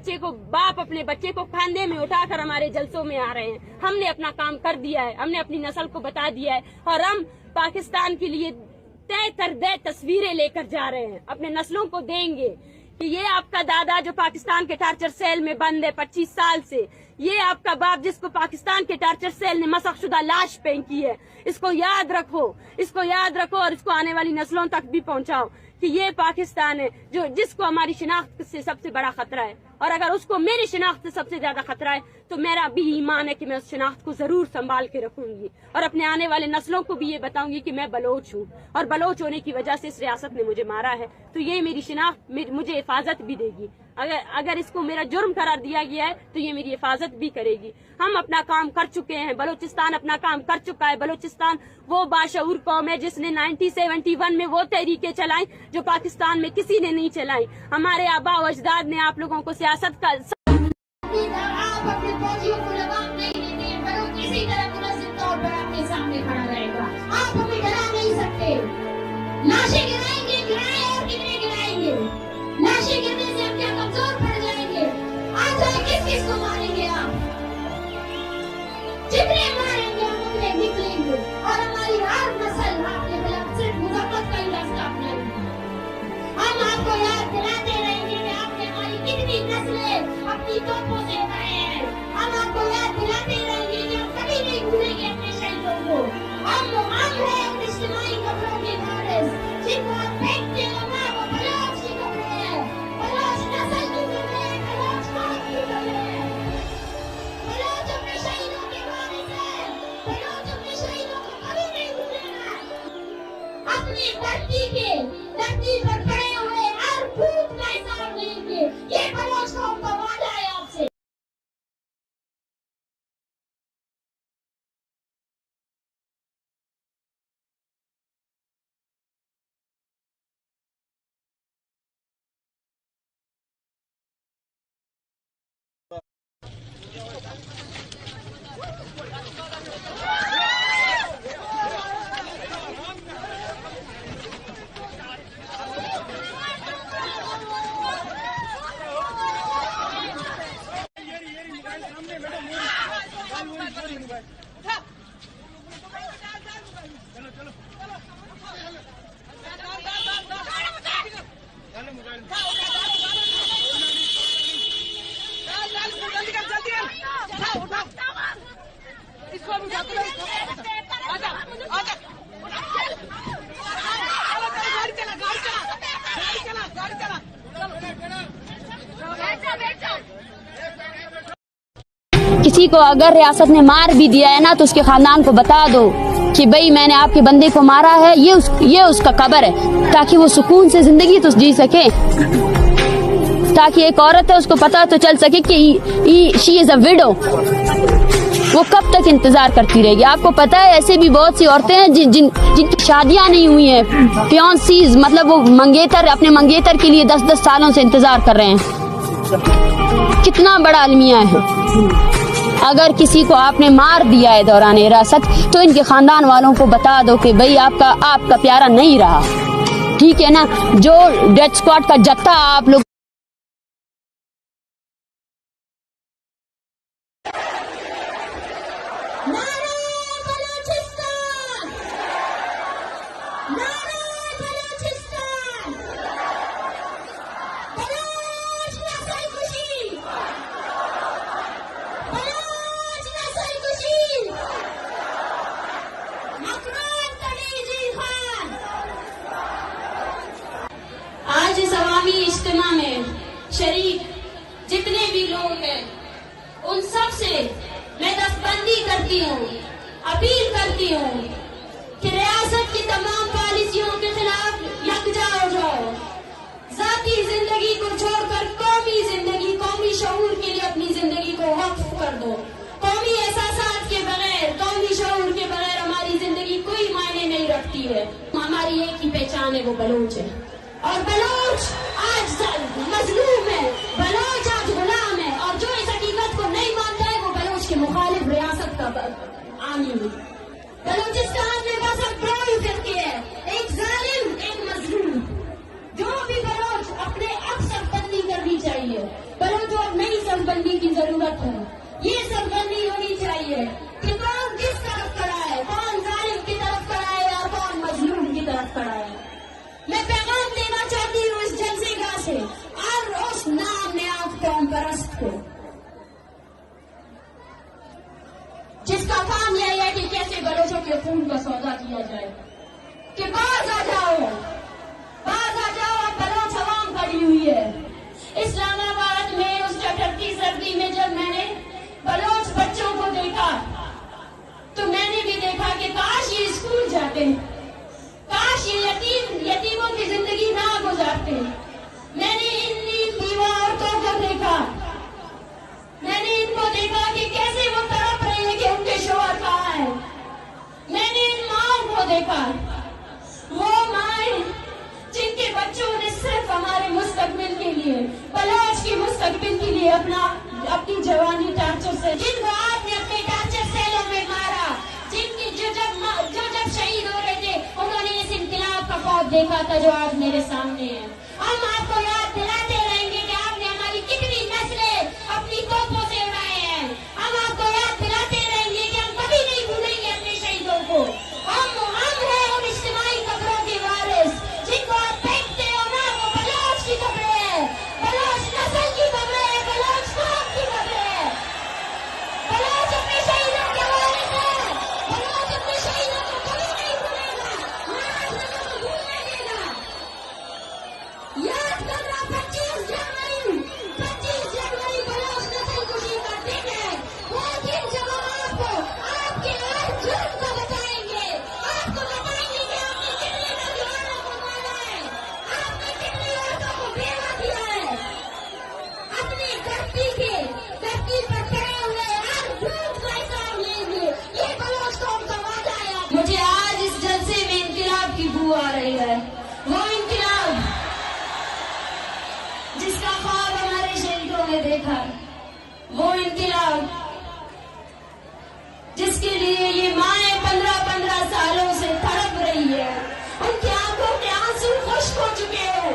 बच्चे को, बाप अपने बच्चे को खांदे में उठाकर हमारे जलसों में आ रहे हैं। हमने अपना काम कर दिया है, हमने अपनी नस्ल को बता दिया है और हम पाकिस्तान के लिए तय कर दे तस्वीरें लेकर जा रहे हैं, अपने नस्लों को देंगे कि ये आपका दादा जो पाकिस्तान के टार्चर सेल में बंद है 25 साल से, ये आपका बाप जिसको पाकिस्तान के टार्चर सेल ने मसखशुदा लाश फेंकी है, इसको याद रखो, इसको याद रखो और इसको आने वाली नस्लों तक भी पहुंचाओ कि ये पाकिस्तान है जो जिसको हमारी शिनाख्त से सबसे बड़ा खतरा है। और अगर उसको मेरी शिनाख्त से सबसे ज्यादा खतरा है तो मेरा भी ईमान है कि मैं उस शिनाख्त को जरूर संभाल के रखूंगी और अपने आने वाले नस्लों को भी ये बताऊंगी कि मैं बलोच हूँ और बलोच होने की वजह से इस रियासत ने मुझे मारा है, तो ये मेरी शिनाख्त मुझे हिफाजत भी देगी। अगर इसको मेरा जुर्म करार दिया गया है तो ये मेरी हिफाजत भी करेगी। हम अपना काम कर चुके हैं, बलोचिस्तान अपना काम कर चुका है। बलोचिस्तान वो बाशऊर कौम है जिसने 1971 में वो तहरीकें चलाई जो पाकिस्तान में किसी ने नहीं चलाई। हमारे आबा व अजदाद ने आप लोगों को सियासत का आप अपने फौजियों को जवाब नहीं देते हैं, बलोच किसी तरह मुनज़्ज़म तौर पर आपके सामने खड़ा रहेगा। आप हमें गिरा नहीं सकते। लाशें गिराएंगे, गिराएं और कितने गिराएंगे? लाशें गिरने से हम क्या कमजोर पड़ जाएंगे? आज जाए किस किस को मारेंगे आप? जितने मारेंगे हम उतने निकलेंगे और हमारी हर नस्ल आपके खिलाफ सिर्फ मुज़फ़्फ़रत का ही रास्ता अपनाएगी। हम आपको याद दिलाते रहेंगे कि आपने हमारी कितनी नस्लें अपनी तोपों से उठाए हैं। हम आपको याद दिलाते रहेंगे कि हम कभी नहीं भूलेंगे अपने शहीदों को। हम हैं उन इज्तिमाई कब्रों के वारिस जिनको आप फेंकते हो ना, वो बलोच की कब्रें हैं, बलोच नस्ल की कब्रें हैं, बलोच कौम की कब्रें हैं। बलोच अपने शहीदों के वारिस हैं, बलोच अपने शहीदों को कभी नहीं भूलेगा। अपनी धरती पर खड़े हुए हर फूट का हिसाब लेंगे, ये बलोच कौम का वादा है आपसे। किसी को अगर रियासत ने मार भी दिया है ना तो उसके खानदान को बता दो कि भाई मैंने आपके बंदे को मारा है, ये उसका कब्र है, ताकि वो सुकून से जिंदगी तो जी सके, ताकि एक औरत है उसको पता तो चल सके कि शी इज अ विडो। वो कब तक इंतजार करती रहेगी? आपको पता है ऐसे भी बहुत सी औरतें हैं जिनकी शादियां नहीं हुई हैं, फियांसीज, मतलब वो मंगेतर, अपने मंगेतर के लिए 10-10 सालों से इंतजार कर रहे हैं। कितना बड़ा अलमिया है। अगर किसी को आपने मार दिया है दौरान हिरासत तो इनके खानदान वालों को बता दो कि भाई आपका प्यारा नहीं रहा, ठीक है ना। जो डेथ स्क्वाड का जत्था आप लोग आज इस अवामी इज्तिमा में शरीक जितने भी लोग हैं उन सब से मैं दस्तबंदी करती हूँ, अपील करती हूँ कि रियासत की तमाम पॉलिसियों के खिलाफ यकजा हो जाओ। जाती जिंदगी को छोड़कर कौमी जिंदगी, कौमी शऊर के लिए अपनी जिंदगी को वक्फ कर दो। कौमी एहसासात के बगैर, कौमी शऊर के बगैर हमारी जिंदगी कोई मायने नहीं रखती है। हमारी एक ही पहचान है, वो बलोच है। और बलोच आज मजलूम है, बलोच आज गुलाम है, और जो इस हकीकत को नहीं मानता है वो बलोच के मुखालिफ रियासत का आमी है। बलोचिस्तान में बस अब दो ही फिरके हैं, एक जालिम, एक मजलूम। जो भी बलोच अपने अब सख्त बंदी करनी चाहिए। बलोच की जरूरत है। ये सब बंदी होनी चाहिए कि कौन किस तरफ खड़ा है, कौन जालिम की तरफ खड़ा है और कौन मजलूम की तरफ खड़ा है। मैं पैगाम देना चाहती हूँ इस जलसेगाह से और उस नाम नेआब कौम परस्त को, जिसका काम यह है कि कैसे बलोचों के खून का सौदा किया जाए, कि बाज आ जाओ, अब बलोच अवाम खड़ी हुई है। इस्लामाबाद में उस टकटकी सर्दी में जब मैंने बलोच बच्चों को देखा तो मैंने भी देखा कि काश ये स्कूल जाते, काश ये यतीमों की जिंदगी ना गुजारते। मैंने इन बीवा औरतों को देखा, मैंने इनको देखा कि कैसे वो तड़प रही है कि उनके शौहर कहाँ है। मैंने इन माओं को देखा, वो माएं जिनके बच्चों ने सिर्फ हमारे मुस्तकबिल के लिए, बलोच की मुस्तकबिल के लिए अपनी जवानी टार्चर से, जिनको आपने अपने टार्चर सेलों में मारा, जिनकी जो जब शहीद हो रहे थे उन्होंने इस इनकलाब का ख्वाब देखा था जो आज मेरे सामने है। हम आपको याद दिलाते रहेंगे कि आपने हमारी कितनी नस्लें अपनी तोपों से उड़ाए हैं। हम आपको याद दिलाते रहेंगे कि हम कभी नहीं भूलेंगे अपने शहीदों को। हम हैं उन इज्तिमाई कब्रों के वारिस जिनको आप देखते हो ना, वो बलोच की कब्रें हैं, बलोच नस्ल की कब्रें हैं, बलोच कौम की कब्रें हैं। बलोच अपने शहीदों के वारिस हैं, बलोच अपने शहीदों को कभी नहीं भूलेगा, आज तक को भूलने देगा। याद करना 25 जनवरी बलोच नस्ल खुशी का दिन है। वो दिन जब हम आपको आपके हर जुर्म को बताएंगे, आपको बताएंगे कि आपने कितने नौजवानों को मारा है, आपने कितनी औरतों को बेवा दिया है। अपनी धरती पर खड़े हुए हर झूठ का हिसाब लेंगे, ये बलोच कौम का वादा है। मुझे आज इस जलसे में इनकलाब की बू आ रही है, वो इनकलाब जिसका ख्वाब हमारे शहीदों ने देखा, वो इनकलाब जिसके लिए ये माएं 15-15 सालों से तड़प रही है। उनकी आंखों के आंसू खुश्क हो चुके हैं,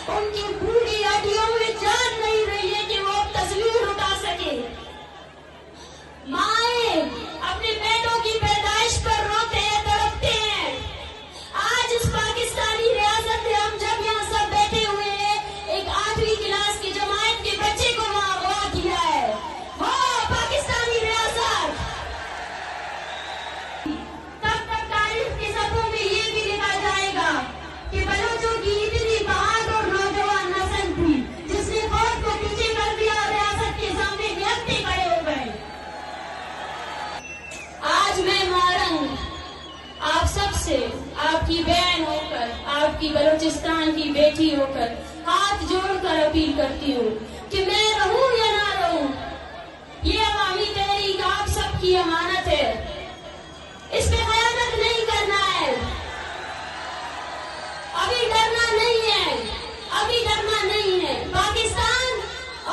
उनकी बूढ़ी हड्डियों में जान नहीं रही है कि वो अब तस्वीर उठा सके। माएं अपने बेटों की पैदाइश पर रोते हैं, तड़पते हैं। आज इस पाकिस्तानी रियासत में हम जब यहाँ सब बैठे हुए हैं, एक 8वीं क्लास की जमात के बच्चे को वहाँ अगवा किया है। वो पाकिस्तानी रियासत तब तक तारीख के सफों में ये भी लिखा जाएगा कि बलोचों की इतनी बहादुर नौजवान नस्ल थी जिसने फौज को पीछे कर दिया और रियासत के सामने निहत्ते खड़े हो गए। आज मैं मारंग आप सबसे, आपकी बहन होकर, आपकी बलूचिस्तान की बेटी होकर हाथ जोड़कर अपील करती हूँ कि मैं रहूं या ना रहूं, ये अवामी तहरीक आप सबकी अमानत है। इस पे खयानत नहीं करना है, अभी डरना नहीं है, अभी डरना नहीं है। पाकिस्तान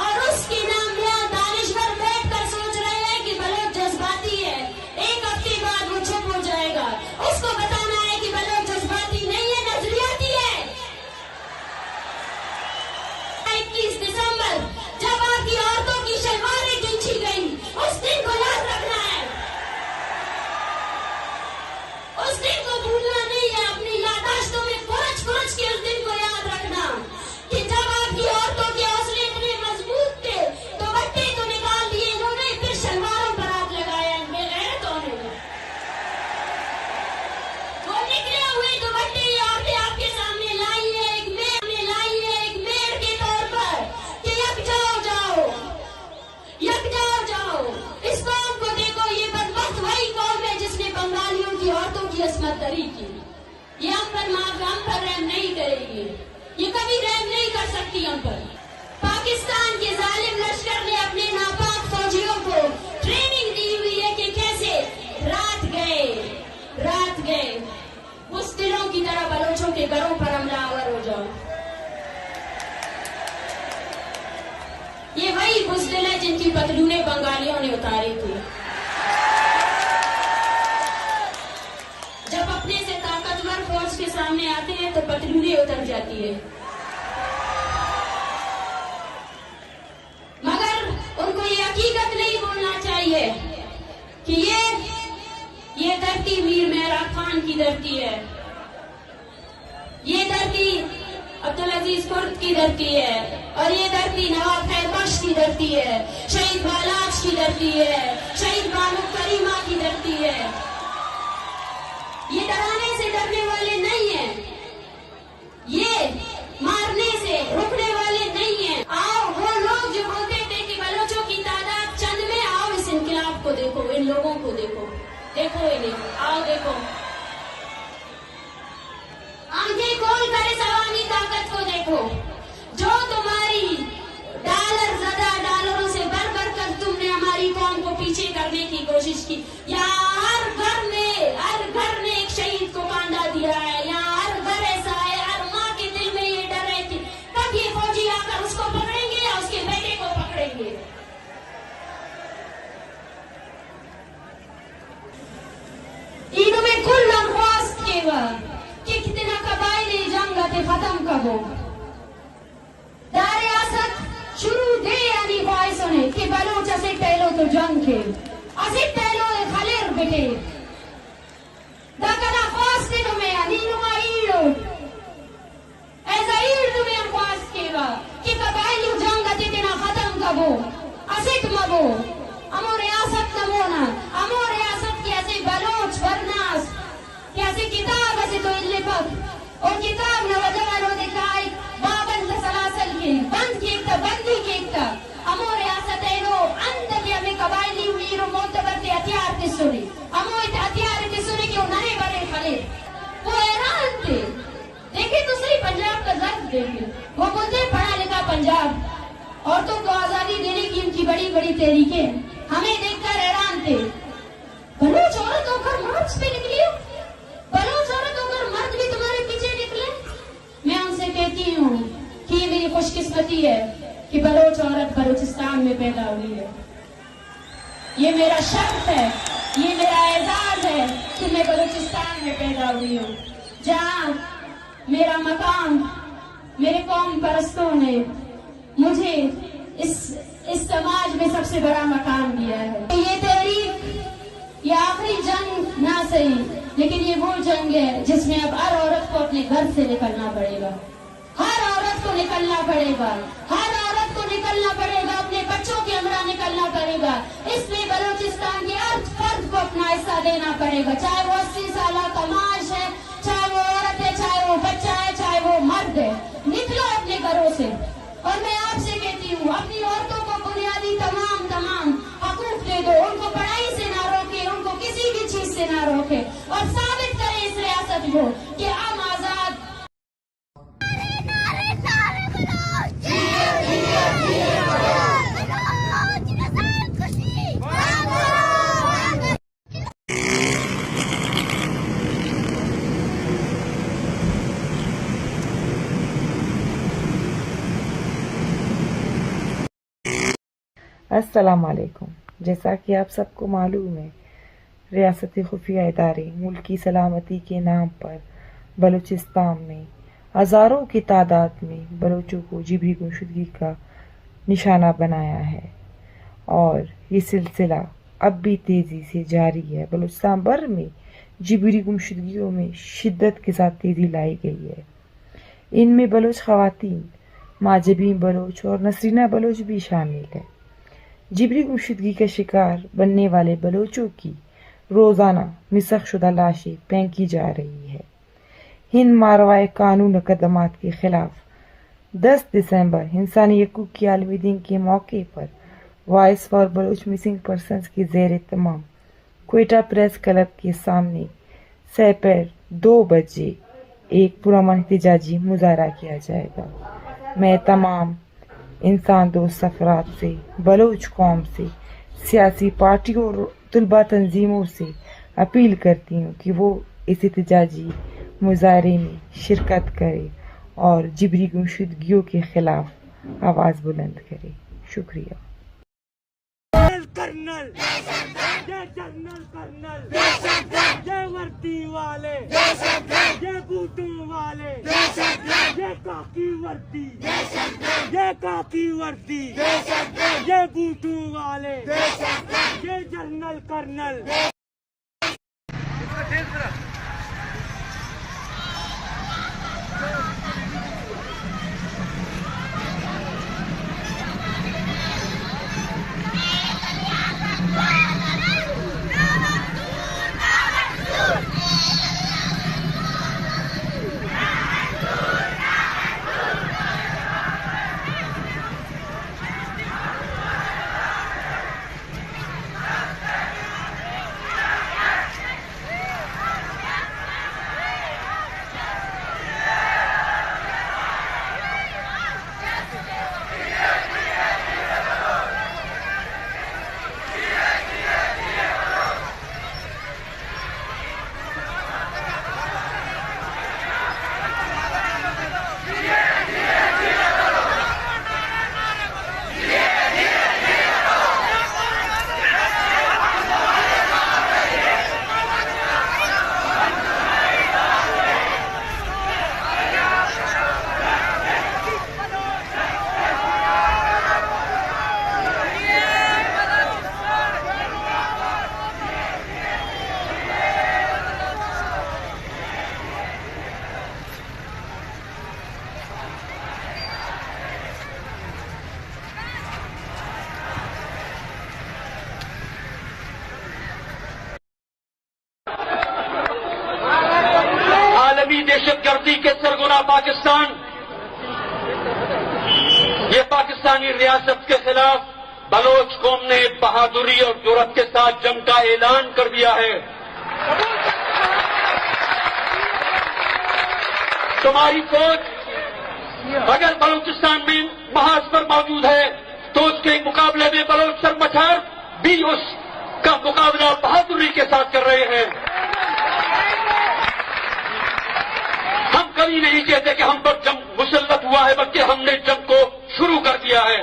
और उसके नाम यहाँ दानिश्वर बैठकर सोच रहे हैं कि बलोच जज्बाती है, एक हफ्ते बाद वो चुप हो जाएगा। उसको बताना है कि बलोच जज्बाती नहीं है, नजरियाती है। 21 दिसंबर जब आपकी औरतों की शलवारें खींची गई, उस दिन को याद रखना है, उस दिन को भूलना नहीं है। अपनी याददाश्तों में कुरच के उस दिन को याद रखना कि जब आपकी औरतों के हौसले इतने मजबूत थे तो बट्टे तो निकाल दिए इन्होंने, फिर शलवारों पर हाथ लगाया बेगैरतों ने। वो निकले हुए दुपट्टे ये औरतें आपके सामने लाई है, एक मेयर के तौर पर कि जाओ। इस कौम को देखो, ये बदबख्त वही कौम है जिसने बंगालियों की औरतों की असमत दरी की। ये हम पर रहम नहीं करेगी, ये कभी रहम नहीं कर सकती हम पर। पाकिस्तान के जालिम लश्कर ने अपने नापाक फौजियों को ट्रेनिंग दी हुई है कि कैसे रात गए मुस्तिलों की तरह बलोचों के घरों पर हमलावर हो जाओ। ये वही बुज़दिल है जिनकी पतलूने बंगालियों ने उतारी थी। जब अपने से ताकतवर फौज के सामने आते हैं तो पतलूने उतर जाती है, मगर उन کہ یہ دھرتی میر مہرا خان کی دھرتی ہے، یہ دھرتی عبدالعزیز کرد کی دھرتی ہے، اور یہ دھرتی نواب خیر بخش کی دھرتی ہے، شہید بالاخ کی دھرتی ہے، شہید بانو کریمہ کی دھرتی ہے۔ یہ ڈرانے سے ڈرنے والے نہیں ہیں، یہ مارنے سے رکنے والے نہیں ہیں۔ آؤ وہ لوگ جو بولتے تھے کہ بلوچوں کی تعداد چند میں، آؤ اس انقلاب کو دیکھو، ان لوگوں کو دیکھو، دیکھو انہیں، آؤ دیکھو، آنکھیں کھول کر اس عوامی طاقت کو دیکھو جو تمہاری ڈالروں سے بھر بھر کر تم نے ہماری قوم کو پیچھے کرنے کی کوشش کی۔ یہاں ہر گھر نے ایک شہید کو کانڈا دیا ہے، یہاں ہر گھر ایسا ہے، ہر ماں کے دل میں یہ ڈر ہے کہ کب یہ فوجی آ کر اس کو پکڑیں گے یا اس کے بیٹے کو پکڑیں گے۔ اینوں میں کل درخواست کیوا کہ کتنا قبائلی جنگ تے ختم کرو، ریاست شروع دے یعنی باعثوں نے کہ بلوچ اسے ٹیلو تو جنگ کے اسے ٹیلو خلیر بیٹے داکنا خواست کے میں انینو ایڑو ایسا ایڑ میں خواست کیوا کہ قبائلی جنگ تے تینا ختم کرو، اسے مگو امو ریاست نمونا، امو ریاست کی ایسے بلوچ برناس کہ ایسے کتاب ایسے تو اللہ پاک اور کتاب نوجوانوں دکھائی بابند سلاسل کے بند کیکتا بندی کیکتا امو ریاست اینو اندر ہمیں قبائلی امیر و معتبر تے ہتھیار تے سنے، امو ہتھیار تے سنے کہ انہیں بڑے خلیر وہ حیران تھے۔ دیکھیں تو صحیح پنجاب کا ضرب دیکھیں، وہ بولتے پڑھا لکھا پنجاب، عورتوں کو آزادی دینے کی ان کی بڑی بڑی تحریکیں، ہمیں دیکھ کر حیران تھے۔ بلوچ عورت ہو کر مارچ پہ نکلی ہو، بلوچ عورت ہو کر مرد بھی تمہارے پیچھے نکلے۔ میں ان سے کہتی ہوں کہ یہ میری خوش قسمتی ہے کہ بلوچ عورت بلوچستان میں پیدا ہوئی ہے، یہ میرا شرف ہے، یہ میرا اعزاز ہے کہ میں بلوچستان میں پیدا ہوئی ہوں، جہاں میرا مقام میرے قوم پرستوں نے مجھے اس سماج میں سب سے بڑا مقام دیا ہے۔ یہ تحریک، یہ آخری جنگ نہ صحیح لیکن یہ وہ جنگ ہے جس میں اب ہر عورت کو اپنے گھر سے نکلنا پڑے گا، ہر عورت کو نکلنا پڑے گا، ہر عورت کو نکلنا پڑے گا، اپنے بچوں کے ہمراہ نکلنا پڑے گا۔ اس میں بلوچستان کے ہر فرد کو اپنا حصہ دینا پڑے گا، چاہے وہ 80 سالہ کماش ہے، چاہے وہ عورت ہے، چاہے وہ بچہ ہے، چاہے وہ مرد ہے۔ نکلو اپنے گھروں سے، اور میں آپ سے کہتی ہوں اپنی عورتوں کو بنیادی تمام حقوق دے دو، ان کو پڑھائی سے نہ روکے، ان کو کسی بھی چیز سے نہ روکے، اور ثابت کریں اس ریاست کو کہ ہم آزاد السلام علیکم۔ جیسا کہ آپ سب کو معلوم ہے، ریاستی خفیہ ادارے ملکی سلامتی کے نام پر بلوچستان میں ہزاروں کی تعداد میں بلوچوں کو جبری گمشدگی کا نشانہ بنایا ہے، اور یہ سلسلہ اب بھی تیزی سے جاری ہے۔ بلوچستان بھر میں جبری گمشدگیوں میں شدت کے ساتھ تیزی لائی گئی ہے۔ ان میں بلوچ خواتین، ماجبین بلوچ اور نسرینہ بلوچ بھی شامل ہے۔ جبری گمشدگی کا شکار بننے والے بلوچوں کی روزانہ مسخ شدہ لاشیں پھینکی جا رہی ہے۔ ہند ماروائے قانون اقدامات کے خلاف 10 دسمبر انسانی حقوق کے عالمی دن کے موقع پر voice for Baloch missing persons کے زیر اہتمام کوئٹہ پریس کلب کے سامنے سپہر 2 بجے ایک پرامن احتجاجی مظاہرہ کیا جائے گا۔ میں تمام انسان دوست افراد سے، بلوچ قوم سے، سیاسی پارٹیوں اور طلباء تنظیموں سے اپیل کرتی ہوں کہ وہ اس احتجاجی مظاہرے میں شرکت کرے اور جبری گمشدگیوں کے خلاف آواز بلند کرے۔ شکریہ۔ کرنل یہ جنرل کرنل یہ وردی والے یہ بوٹوں والے یہ کاکی वर्दी, ये काकी वर्दी, ये बूटू वाले, ये जनरल कर्नल। दहशतगर्दी के सरगना पाकिस्तान, ये पाकिस्तानी रियासत के खिलाफ बलोच कौम ने बहादुरी और जुर्रत के साथ जंग का ऐलान कर दिया है। तुम्हारी फौज अगर बलूचिस्तान में महाज पर मौजूद है तो उसके मुकाबले में बलोच सरमचार भी उसका मुकाबला बहादुरी के साथ कर रहे हैं। हम कभी नहीं कहते कि हम पर जंग मुसल्लत हुआ है, बल्कि हमने जंग को शुरू कर दिया है।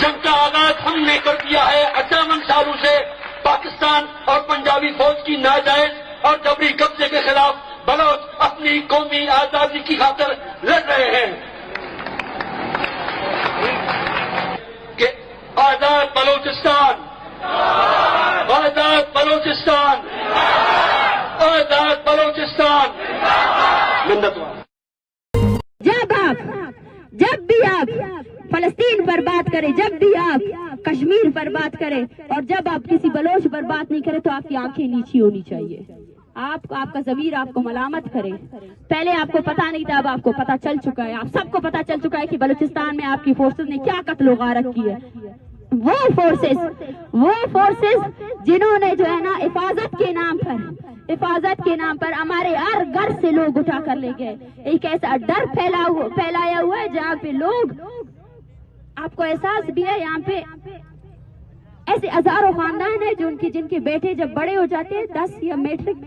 जंग का आगाज हमने कर दिया है। 58 सालों से पाकिस्तान और पंजाबी फौज की नाजायज और जबरी कब्जे के खिलाफ बलोच अपनी कौमी आजादी की खातिर लड़ रहे हैं कि आजाद बलोचिस्तान, आजाद बलोचिस्तान, आजाद बलोचिस्तान। जब भी आप फलस्तीन पर बात करें, जब भी आप कश्मीर पर बात करें और जब आप किसी बलोच पर बात नहीं करें तो आपकी आंखें नीची होनी चाहिए। आपका ज़मीर आपको मलामत करे। पहले आपको पता नहीं था, अब आपको पता चल चुका है। आप सबको पता चल चुका है कि बलूचिस्तान में आपकी फोर्सेस ने क्या कत्ल गारत की है। वो फोर्सेस जिन्होंने जो है ना हिफाजत के नाम पर हमारे हर घर से लोग उठा कर ले गए। एक ऐसा डर फैलाया हुआ है जहाँ पे लोग, आपको एहसास भी है, यहाँ पे ऐसे हजारों खानदान है जिनके बेटे जब बड़े हो जाते हैं 10 या मैट्रिक,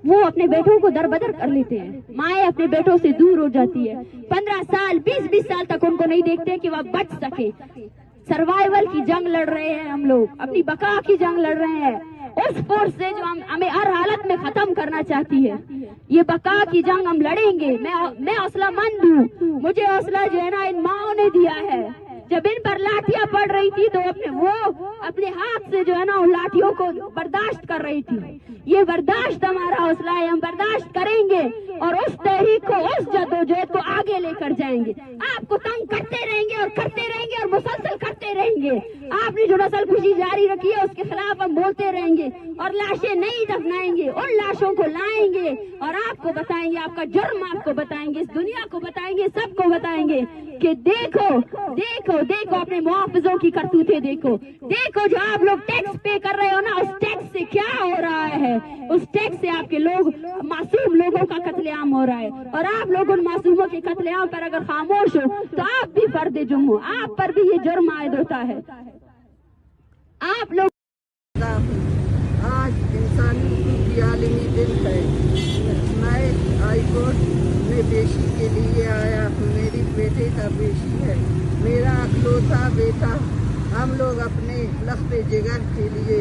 वो अपने बेटों को दरबदर कर लेते हैं। माएँ अपने बेटों से दूर हो जाती है। 15 साल 20-20 साल तक उनको नहीं देखते कि वह बच सके। सर्वाइवल की जंग लड़ रहे हैं हम लोग, अपनी बका की जंग लड़ रहे हैं। उस फोर्स से जो हमें हर हालत में खत्म करना चाहती है, ये बका की जंग हम लड़ेंगे। मैं हौसलामंद हूँ, मुझे हौसला जो है ना इन माओ ने दिया है। जब इन पर लाठियां पड़ रही थी तो अपने हाथ से जो है ना उन लाठियों को बर्दाश्त कर रही थी। ये बर्दाश्त हमारा हौसला है, हम बर्दाश्त करेंगे और उस तहरीक को, उस जद्दोजहद को आगे लेकर जाएंगे। आपको तंग करते रहेंगे और मुसलसल करते रहेंगे। आपने जो नस्ल खुशी जारी रखी है उसके खिलाफ हम बोलते रहेंगे और लाशें नहीं दफनाएंगे, उन लाशों को लाएंगे और आपको बताएंगे, आपका जुर्म आपको बताएंगे, इस दुनिया को बताएंगे, सबको बताएंगे कि देखो अपने मुआवजों की करतूतें देखो जो आप लोग टैक्स पे कर रहे हो ना, उस टैक्स से क्या हो रहा है। उस टैक्स से आपके मासूम लोगों का कत्लेआम हो रहा है और आप लोग उन मासूमों के कत्लेआम पर अगर खामोश हो तो आप भी फर्द जुर्म हो, आप पर भी ये जुर्म आयद होता है। आप लोग आज इंसानी की आलमी दिन है। मैं हाईकोर्ट में पेशी के लिए आया हूँ। मेरी बेटे का पेशी है, मेरा अकलौता बेटा। हम लोग अपने लफ्ज़ जिगर के लिए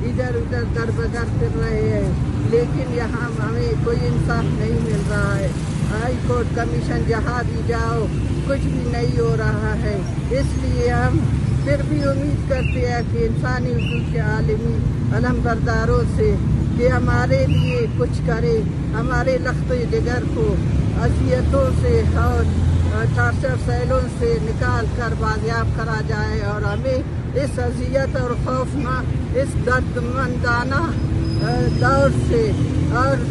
इधर उधर दर बदर फिर रहे हैं, लेकिन यहाँ हमें कोई इंसाफ नहीं मिल रहा है। हाई कोर्ट कमीशन जहाँ भी जाओ कुछ भी नहीं हो रहा है। इसलिए हम फिर भी उम्मीद करते हैं कि इंसानी हुकूक के आलमी अलमबरदारों से कि हमारे लिए कुछ करे, हमारे लख्त जिगर को अजियतों से और टार्चर सैलों से निकाल कर बाजियाब करा जाए और हमें इस अजियत और खौफनाक इस दर्दमंदाना दौर से और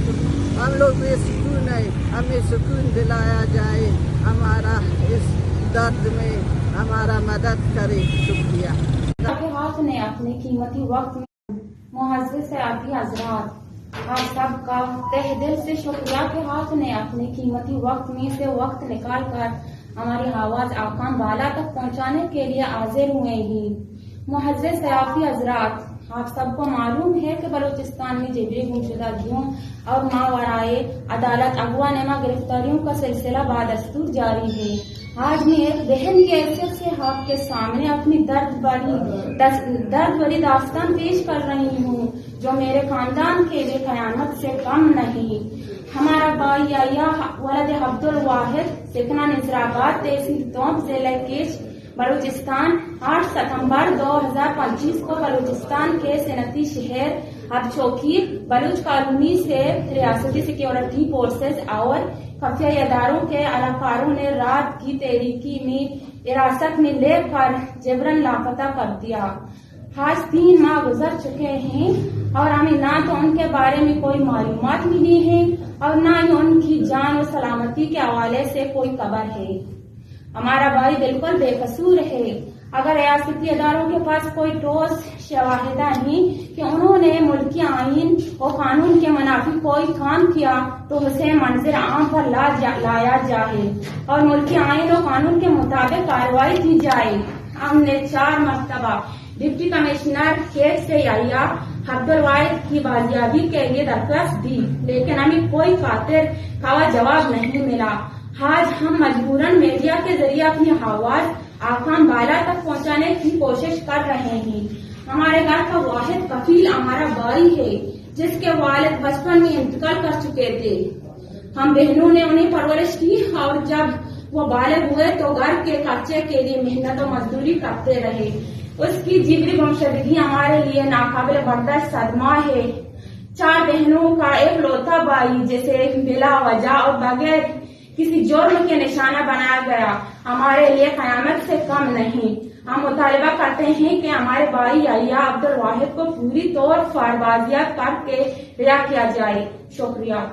हम लोग बेसुकून है, हमें सुकून दिलाया जाए, हमारा इस दर्द में हमारा मदद करे। शुक्रिया। आपके हाथ ने अपने कीमती वक्त में मुअज़्ज़िज़ सयाफ़ी हज़रात, आप सबका तहे दिल से शुक्रिया के हाथ ने अपने कीमती वक्त में से वक्त निकाल कर हमारी आवाज आकाम बाला तक पहुंचाने के लिए हाजिर हुए ही। मुअज़्ज़िज़ सयाफ़ी हज़रात, आप सबको मालूम है कि बलूचिस्तान में जबरी गुमशुदगियों और मावराए अदालत अगवा नमा गिरफ्तारियों का सिलसिला बादस्तूर जारी है। आज मैं एक बहन की हैसियत से आपके सामने अपनी दर्द भरी दास्तान पेश कर रही हूँ, जो मेरे खानदान के लिए कयामत से कम नहीं। हमारा भाई या वलद अब्दुल वाहिद सिकना निजराबाद तहसील तोप जिला केश बलूचिस्तान 8 सितंबर 2025 को बलूचिस्तान के सनती शहर हबचौकी बलूच कॉलोनी से रियासती सिक्योरिटी फोर्सेस और खुफिया इदारों के अहलकारों ने रात की तारीकी में हिरासत में लेकर जबरन लापता कर दिया। आज 3 माह गुजर चुके हैं और हमें ना तो उनके बारे में कोई मालूमात मिली है और ना ही उनकी जान और सलामती के हवाले से कोई खबर है। हमारा भाई बिल्कुल बेकसूर है। अगर रियासती इदारों के पास कोई ठोस शवाहिदा है कि उन्होंने मुल्की आईन और कानून के मुनाफिक कोई काम किया तो उसे मंजर आम पर लाया जाए और मुल्की आईन और कानून के मुताबिक कार्रवाई की जाए। हमने 4 मरतबा डिप्टी कमिश्नर केस से या अब्दुल वाहिद की बाजियाबी के लिए दरख्वास्त दी, लेकिन हमें कोई खातिर खवा जवाब नहीं मिला। आज हम मजबूरन मीडिया के जरिए अपनी आवाज आकाम बाला तक पहुंचाने की कोशिश कर रहे हैं। हमारे घर का वाहिद कफील हमारा भाई है, जिसके वालिद बचपन में इंतकाल कर चुके थे। हम बहनों ने उन्हें परवरिश की और जब वो बालिग हुए तो घर के खर्चे के लिए मेहनत और मजदूरी करते रहे। उसकी जिगरी गुमशुदगी हमारे लिए नाकाबिल बर्दाश्त सदमा है। 4 बहनों का एक लौता भाई जिसे बिला वजह और बगैर किसी जुर्म के निशाना बनाया गया हमारे लिए कयामत से कम नहीं। हम मुतालबा करते हैं कि हमारे भाई या अब्दुल वाहिद को पूरी तौर पर बाजियाब करके रिहा किया जाए। शुक्रिया।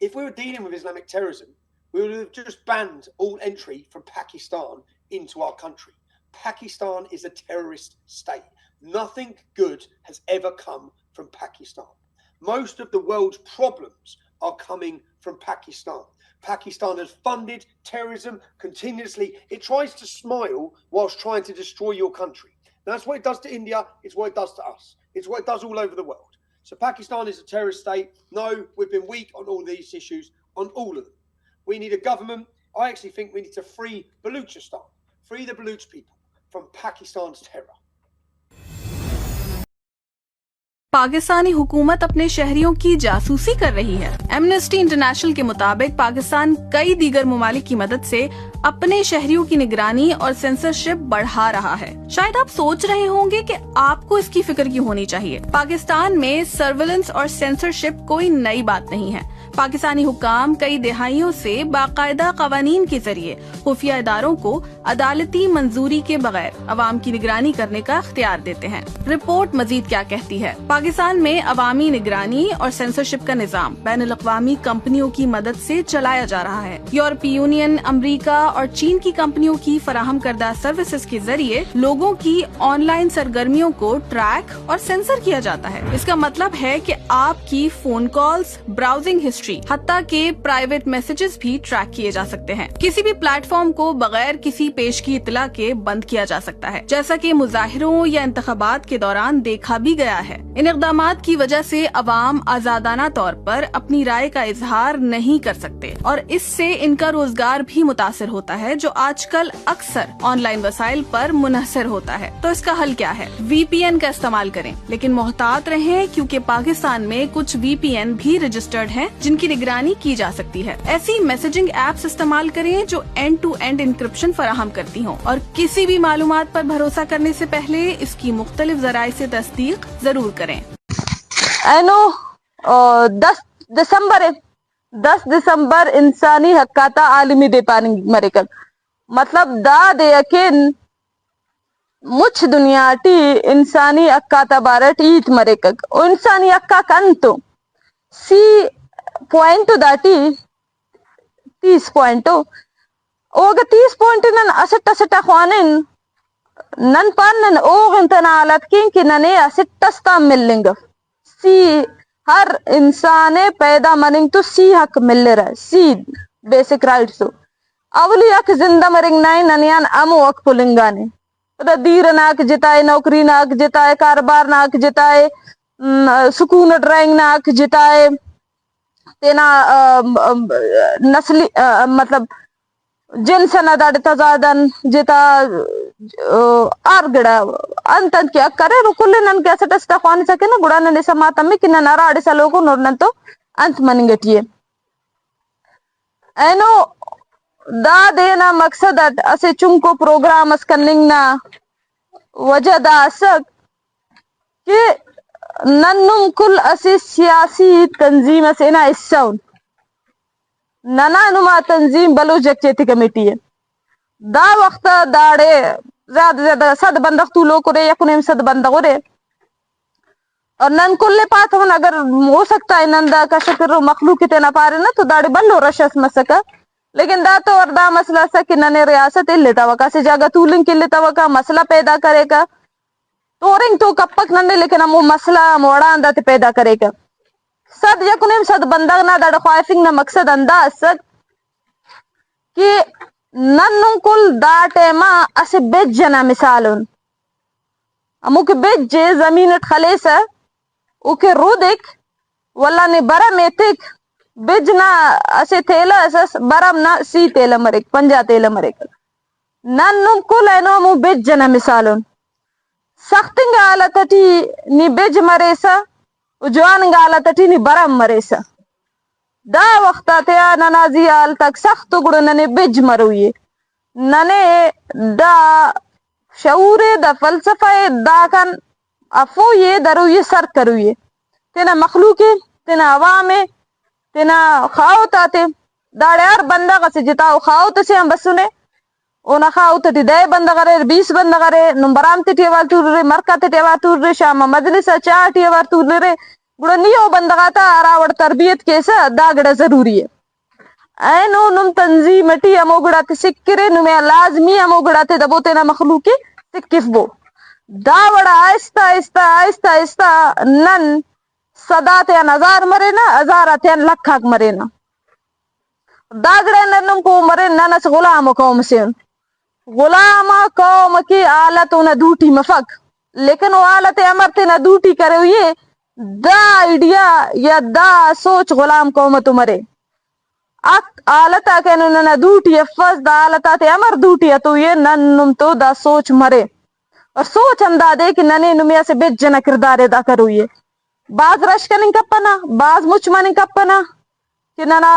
If we were dealing with Islamic terrorism, we would have just banned all entry from Pakistan into our country. Pakistan is a terrorist state. Nothing good has ever come from Pakistan. Most of the world's problems are coming from Pakistan. Pakistan has funded terrorism continuously. It tries to smile whilst trying to destroy your country. That's what it does to India. It's what it does to us. It's what it does all over the world. So Pakistan is a terrorist state. No, we've been weak on all these issues, on all of them. We need a government. I actually think we need to free Baluchistan, free the Baluch people from Pakistan's terror. Pakistani हुकूमत अपने शहरियों की जासूसी कर रही है। Amnesty international के मुताबिक पाकिस्तान कई दीगर ममालिक की मदद से अपने शहरियों की निगरानी और सेंसरशिप बढ़ा रहा है। शायद आप सोच रहे होंगे कि आपको इसकी फिक्र क्यों होनी चाहिए। पाकिस्तान में सर्विलेंस और सेंसरशिप कोई नई बात नहीं है। पाकिस्तानी हुकाम कई दहाइयों से बाकायदा कवानीन के जरिए खुफिया इदारों को अदालती मंजूरी के बगैर अवाम की निगरानी करने का इख्तियार देते हैं। रिपोर्ट मजीद क्या कहती है? पाकिस्तान में अवामी निगरानी और सेंसरशिप का निजाम बैनुल-अक़वामी कंपनियों की मदद से चलाया जा रहा है। यूरोपीय यूनियन, अमरीका और चीन की कंपनियों की फराहम करदा सर्विसेज के जरिए लोगों की ऑनलाइन सरगर्मियों को ट्रैक और सेंसर किया जाता है। इसका मतलब है कि आपकी फोन कॉल्स, ब्राउजिंग हिस्ट्री, हत्ता के प्राइवेट मैसेजेस भी ट्रैक किए जा सकते हैं। किसी भी प्लेटफॉर्म को बगैर किसी पेश की इतला के बंद किया जा सकता है, जैसा कि मुजाहिरों या इंतखाबात के दौरान देखा भी गया है। इन इक़दामात की वजह से अवाम आजादाना तौर पर अपनी राय का इजहार नहीं कर सकते और इससे इनका रोजगार भी मुतासिर होता है, जो आजकल अक्सर ऑनलाइन वसाइल पर मुनहसर होता है। तो इसका हल क्या है? VPN का इस्तेमाल करें, लेकिन मोहतात रहें, क्योंकि पाकिस्तान में कुछ VPN भी रजिस्टर्ड हैं जिनकी निगरानी की जा सकती है। ऐसी मैसेजिंग एप्स इस्तेमाल करें जो एंड टू एंड इंक्रिप्शन फराहम करती हों, और किसी भी मालूमात पर भरोसा करने से पहले इसकी मुख्तलिफ जराए से तस्दीक जरूर करें। 10 दिसंबर इंसानी हक्काता आलमी डे पानी मरेकल मतलब दा दे यकीन मुछ दुनिया टी इंसानी अक्काता बारट ईत मरेकक ओ इंसानी अक्का कंतो सी पॉइंट दाटी 30 पॉइंट ओग 30 पॉइंट नन असट ख्वानिन नन पान ओग इंतना आलत कि नने असट्टा मिलेंगे सी हर इंसाने पैदा मनिंग तो सी हक मिल रहा है, सी बेसिक राइट्स अवली अक जिंदा मरिंग नाई ननियान अमो अक पुलिंगाने दीर नाक जिताए, नौकरी नाक जिताए, कारोबार नाक जिताए, सुकून ड्राइंग नाक जिताए, तेना नस्ली मतलब जिनस नदाड़ तजादन जिता आरगड़ा अंतन के करे रुकुले नन कैसे टस्ता खाने सके ना गुड़ा ने समाता में कि नन आराड़े सलोको नोरन तो अंत मनिंगटिए एनो दा देना मकसद असे चुमको प्रोग्राम अस्कनिंग ना वजह दा असक कि नन्नुम कुल असे सियासी तंजीम असे ना इस्साउन नना नुमा तंजीम बलूच चेती कमेटी है दा वक्त दाड़े ज्यादा सद बंदक तू लो करे यकुनेम सद बंदक रे और नन कुल्ले पात हो अगर हो सकता है नंदा का शक्र मखलूक के तेना पारे ना तो दाड़े बल्लो रशस मसका, लेकिन दा तो और दा मसला सा कि नने रियासत लेता वका से जागा तूलिंग के लेता वका मसला पैदा करेगा तोरिंग तो कपक नने, लेकिन हम वो मसला मोड़ा अंदा ते पैदा करेगा सद यकुनेम सद बंदक ना दाड़ ख्वाइफिंग ना मकसद अंदाज सद कि नन्नु कुल दा टेमा असे बेज जना मिसालन अमुक बेज जे जमीन खले सा उके रुदिक वल्ला ने बरा मेतिक बिजना असे थेला असस बरम ना सी तेला मरेक पंजा तेला मरेक नन्नु कुल एनो मु बेज जना मिसालन सख्तिंग आलतटी नि बेज मरेसा उजवान गालतटी नि बरम मरेसा दा वक्ता ते ननाजी आल तक सख्त गुड़ नने बेज मरुये नने दा शऊरे दा फलसफे दा कन अफो ये दरू ये सर करुये तेना मखलूके तेना अवामे तेना खाओ ताते दाड़े यार बंदा का से जिताओ खाओ तो से हम बसुने ओना खाओ तो दे बंदा करे 20 बंदा करे नंबराम ते टेवार तूर रे मरका ते टेवार तूर रे शाम मजलिस चा टेवार तूर रे गुड़ा नियो बंदा का ता आरावड़ तरबियत केसा दागड़ा जरूरी है ऐनो नुम तंजीमटी अमो गुड़ाते सिक्किरे नुमे लाजमी अमो गुड़ाते दबो तेना मखलूके सिक्किफबो दावड़ा आहिस्ता आहिस्ता आहिस्ता आहिस्ता नन सदाते हजार मरे ना हजार आते लखाक मरे ना दागड़े नन्नम को मरे ननस गुलाम कौम से गुलामा कौम की आलत न दूटी मफक, लेकिन वो आलत अमरते न दूटी करे हुए दा आइडिया या दा सोच गुलाम कौम तो मरे अक आलता के न दूटी फस दा आलता ते अमर दूटी तो ये नन्नुम तो दा सोच मरे और सोच अंदादे कि नने नुमिया से बेच जना किरदार अदा करो ये बाज रश कनिंग कपना बाज मुचमनिंग कपना कि नना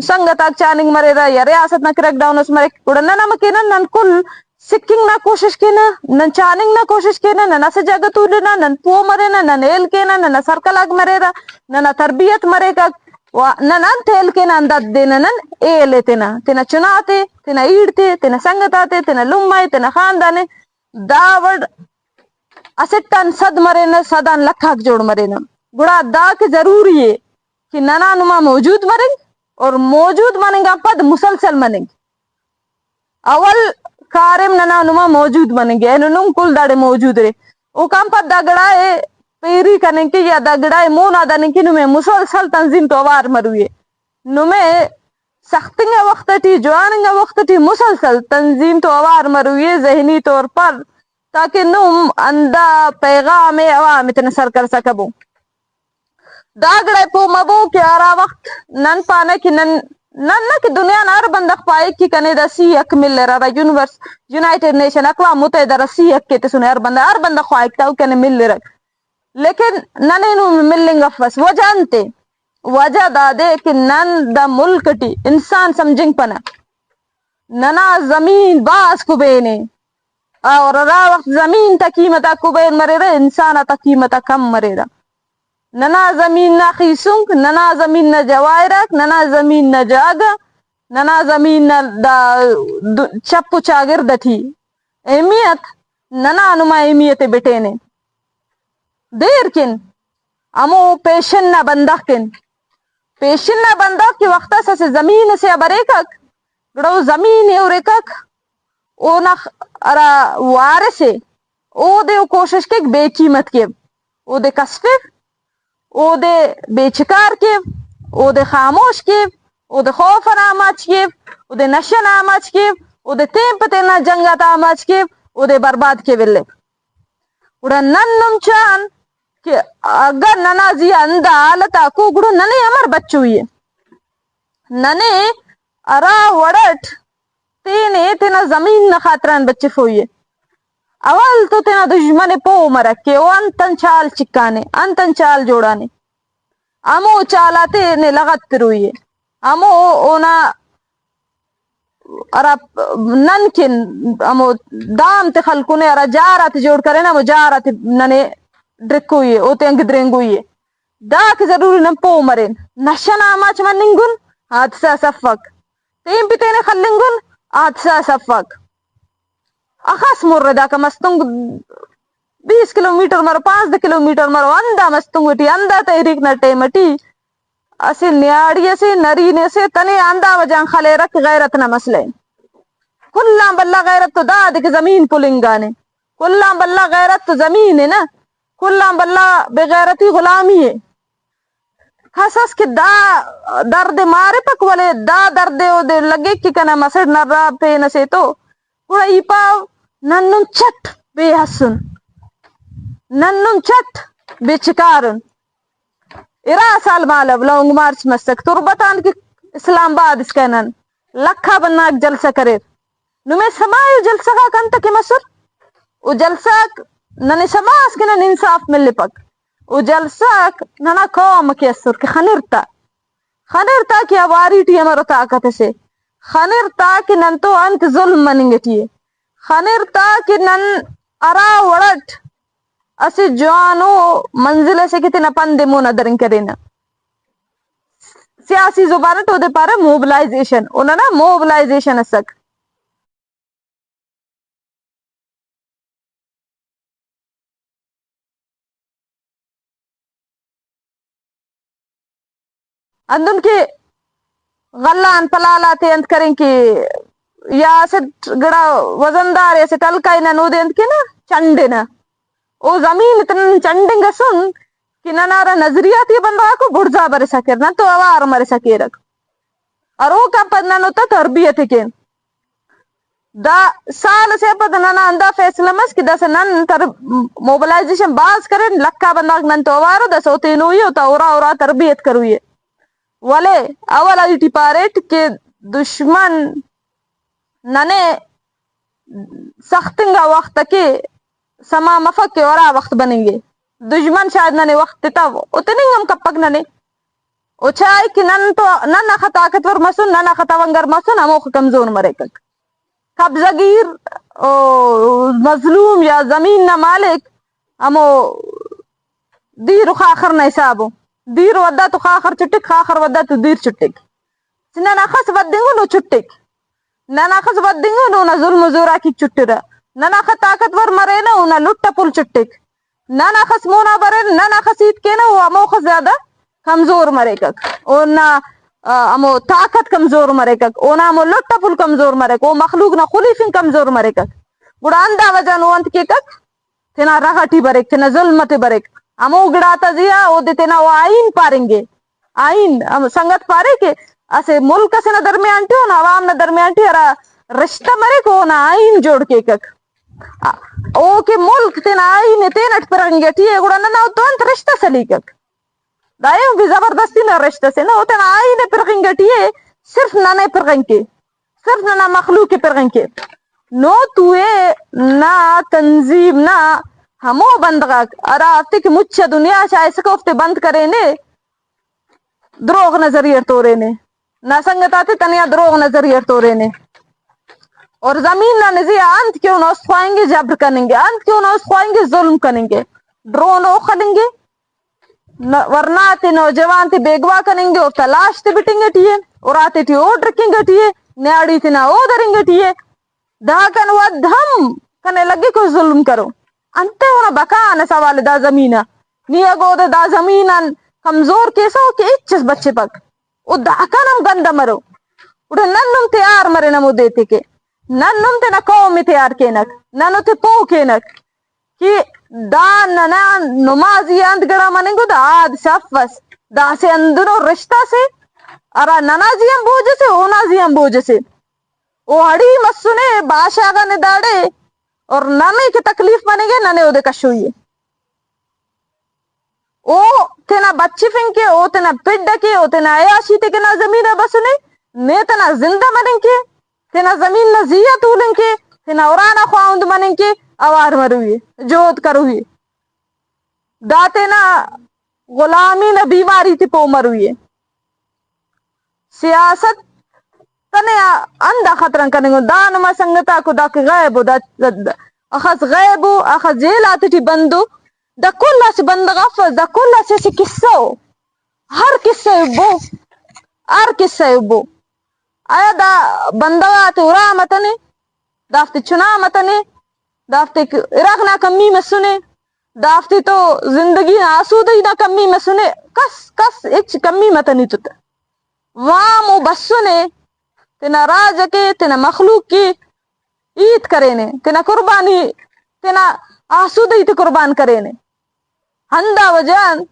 संगत चानिंग मरेरा या रियासत ना क्रैकडाउन उस मरे उड़ना ना मके ना नन कुल सिक्किंग ना कोशिश के ना नन चानिंग ना कोशिश के ना नना से जगत उले ना नन पो मरे ना नन एल के ना नन सर्कलाग मरेरा नना तरबियत मरेगा नन तेल के ना अंदाज देना नन एले तेना तेना चुनाते तेना ईड़ते तेना संगताते तेना लुम्माई तेना खानदाने दावड़ असिटन सद मरे ना सदान लखाक जोड़ मरे ना गुड़ा दा के जरूरी है कि नना नुमा मौजूद मरेंगे और मौजूद मनेंगे पद मुसलसल मनेंगे अवल कारेम नना नुमा मौजूद बनेंगे नुम कुल दाड़े मौजूद रहे वो काम पर दगड़ाए पेरी करने के या दगड़ाए मुंह ना दाने की नुमे मुसलसल तंजीम तो वार मरुए नुमे سختنگا وقتی جواننگا وقتی مسلسل تنظیم تو اوار مرویے ذہنی طور پر تاکہ نم اندہ پیغام عوام اتنے سر کر سکبو داگڑے پو مبو کہ آرا وقت نن پانے کی نن کہ دنیا نار بندق پائے کی کنے دا سی اک مل رہا یونیورس یونائٹڈ نیشن اقوام متحدہ رسی اک کے تسنے ہر بندہ خواہک تاو کنے مل رہا لیکن ننے نو ملنگا فس وجانتے وجہ دا دے کہ نن دا ملک ٹی انسان سمجھنگ پنا ننا زمین باس کو بینے اور را وقت زمین تا قیمتا کو بین مرے رہا انسان تا قیمتا کم مرے رہا ننا زمین نا خیسنگ ننا زمین نا جوائرک ننا زمین نا جاگا ننا زمین نا دا چپو چاگر دٹھی اہمیت ننا نما اہمیت بیٹینے دیر کن امو پیشن نا بندخ کن پیشن نا بندخ کی وقتا سے زمین سے ابریکک گڑو زمین ہے اوریکک او نا ارا وارسے او دے کوشش کے بے قیمت کے او دے کسفے او دے بے چکار کے او دے خاموش کے او دے خوف آماچ کے او دے نشن آماچ کے او دے تیم پتے نا جنگات آماچ کے او دے برباد کے بلے اڑا نن نم چان کہ اگر ننا زی اندہ آلتا کو گڑو ننے امر بچوئی ہے ننے ارا وڑٹ تینے تینا زمین نا خاطران بچے فوئی ہے اول تو تینا دشمن پو مرکے او انتن چال چکانے انتن چال جوڑانے امو چالاتے نے لغت پروئی ہے امو اونا ارا ننکن امو دام تے خلکونے ارا جارات جوڑ کرے نا مو جارات ننے ڈرکوئی ہے او تے انگ درنگوئی ہے دا کہ ضروری نم پو مرین نشن آماچ مننگن حادثہ صفق تیم پیتینے خلنگن حادثہ صفق اخاس مردا کا مستنگ 20 کلومیٹر مرو 5 کلومیٹر مرو اندہ مستنگ ٹی اندہ تحریک نٹے مٹی اسی نیاڑی سے نرینے سے تنے اندہ وجان خلے رکھ غیرت نہ مسئلے کلام بلہ غیرت تو دا دے زمین پلنگانے کلام بلہ غیرت تو زمین ہے نا کلام بلہ بغیرتی غلامی ہے خاصاس کہ دا درد مارے پک والے دا درد دے لگے کی کنا مسڑ نہ را پہ نسے تو پورا ای پاو ننن چٹ بے حسن ننن چٹ بے چکارن ارا سال مالب لونگ مارچ مستک تربتان کی اسلام آباد اس کہنن لکھا بناک جلسہ کرے نمیں سمایو جلسہ کا کنتا کی مسر او جلسہ ننے سماس کے نن انصاف ملے پک او جلسہ ننا قوم کی اثر کی خنرتا کی اواری ٹی امرو طاقت سے خنرتا کی نن تو انت ظلم مننگٹی ہے خنرتا کی نن ارا وڑٹ اسی جوانو منزلے سے کتنا پندے مونا درنگ کرینا سیاسی زبانت ہو دے پارے موبلائزیشن انہا نا موبلائزیشن اسک اندن کے غلان پلالاتے انت کریں کہ یا اسے گڑا وزندار ایسے ٹلکائی نا نو دے انت کے نا چنڈے نا او زمین اتنا چنڈنگا سن کہ ننارا نظریاتی بندہ کو بڑزا برے سکر نا تو اوار مرے سکیرک اور او کا پد ننو تا تربیت کے دا سال سے پد ننا اندہ فیصلہ مس کہ دا سے نن تر موبلائزیشن باز کریں لکھا بندہ نن تو اوارو دا سوتے نوئی ہوتا اورا تربیت کروئی ولے اول ایٹی پاریٹ کے دشمن ننے سختنگا وقت کے سما مفک کے ورا وقت بنیں گے دشمن شاید ننے وقت تا اتنے ہم کپک ننے او چاہے کہ نن خط طاقتور مسن نن خط ونگر مسن ہمو کمزور مرے کک قبضہ گیر مظلوم یا زمین نہ مالک ہمو دیر خاخر نہ حسابو دیر ودا تو خاخر چٹک خاخر ودا تو دیر چٹک ننا خس ودنگو نو چٹک ننا خس ودنگو نو نا ظلم زورا کی چٹرا ننا خ طاقتور مرے نا اونا لٹا پل چٹک ننا خس مونا برے ننا خسیت کے نا وہ امو خس زیادہ کمزور مرے کک اونا امو طاقت کمزور مرے کک اونا امو لٹا پل کمزور مرے کک او مخلوق نا خلیفین کمزور مرے کک گڑا اندہ وجہ نو انت کے کک تینا رغٹی بریک تینا ظلمت بریک امو گڑاتا زیا او دے تینا وہ آئین پاریں گے آئین سنگت پارے کے اسے ملک سے نہ درمیان ٹیو نہ عوام نہ درمیان ٹی ارا رشتہ مرے کو نہ آئین جوڑ کے کک او کہ ملک تین آئین تین اٹھ پرنگے ٹی گڑا نہ تو انت رشتہ سلیکک دائیں بھی زبردستی نہ رشتہ سے نہ ہوتے نہ آئین پرنگے ٹی صرف نہ پرنگ کے صرف نہ مخلوق پرنگ کے نو توے نہ تنظیم نہ ہمو بندغاک ارا ہفتے کی مچ دنیا چاہے سکو ہفتے بند کرے نے دروغ نظریہ تورے نے نہ سنگت آتے تنیا دروغ نظریہ تورے نے اور زمین نہ نزی انت کیوں نہ اس خوائیں گے جبر کریں گے انت کیوں نہ اس خوائیں گے ظلم کریں گے ڈرون اخلیں گے ورنہ تے نوجوان تے بیگوا کریں گے اور تلاش تے بٹیں گے ٹیے اور آتے ٹی اوڈ رکھیں گے ٹیے نیاڑی تے نہ او دریں گے ٹیے دھاکن ود ہم کنے لگے کو ظلم کرو انتے ہونا بکان سوال دا زمینہ نیا گو دا زمینہ کمزور کیسا ہو کہ اچھس بچے پک او دھاکن ہم گندہ مرو اڑے ننم تیار مرے نمو دیتے کے ننم تے نہ قومی تیار کینک ننو تے پو کینک کہ دا ننا نمازی اند گڑا منیں گو دا آد شفوس دا سے اندرو رشتہ سے ارا ننازی ہم بوجھ سے اونازی ہم بوجھ سے او ہڑی مسنے باشاگا نے داڑے اور ننے کی تکلیف بنے گے ننے او دے کشوئیے او تینا بچی فنکے او تینا پڈ کے او تینا عیاشی تے کے نا زمین بسنے نے تینا زندہ منیں کے تینا زمین نا زیہ تولیں کے تینا اورانا خواہند منیں کے اوار مروئے جود کروئے دا تینا غلامی نا بیماری تی پو مروئے سیاست تنے اندہ خطرن کرنے گو دانما سنگتا کو دا کہ غیبو دا اخذ غیبو اخذ جیلاتی تی بندو دا کلہ سے بند غفظ دا کلہ سے قصہ ہو ہر قصہ بو ہر قصہ بو آیا دا بندوات ارا متنے دافتی چنا متنے دافتی عراق نا کمی مسنے دافتی تو زندگی آسودی نا کمی مسنے کس اچ کمی متنی تو وامو بسنے تینا راج کے تینا مخلوق کی عید کرے نے تینا قربانی تینا آسودی تے قربان کرے نے ہندا وجان